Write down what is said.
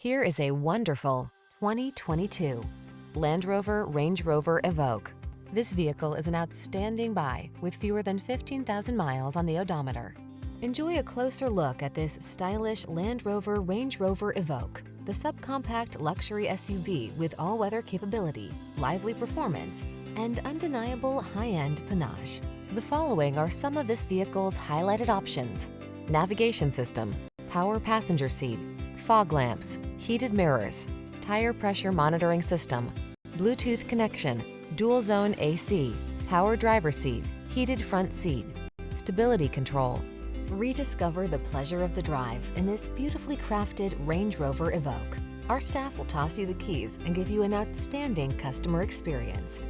Here is a wonderful 2022 Land Rover Range Rover Evoque. This vehicle is an outstanding buy with fewer than 15,000 miles on the odometer. Enjoy a closer look at this stylish Land Rover Range Rover Evoque, the subcompact luxury SUV with all-weather capability, lively performance, and undeniable high-end panache. The following are some of this vehicle's highlighted options: navigation system, power passenger seat, fog lamps, heated mirrors, tire pressure monitoring system, Bluetooth connection, dual zone AC, power driver seat, heated front seat, stability control. Rediscover the pleasure of the drive in this beautifully crafted Range Rover Evoque. Our staff will toss you the keys and give you an outstanding customer experience.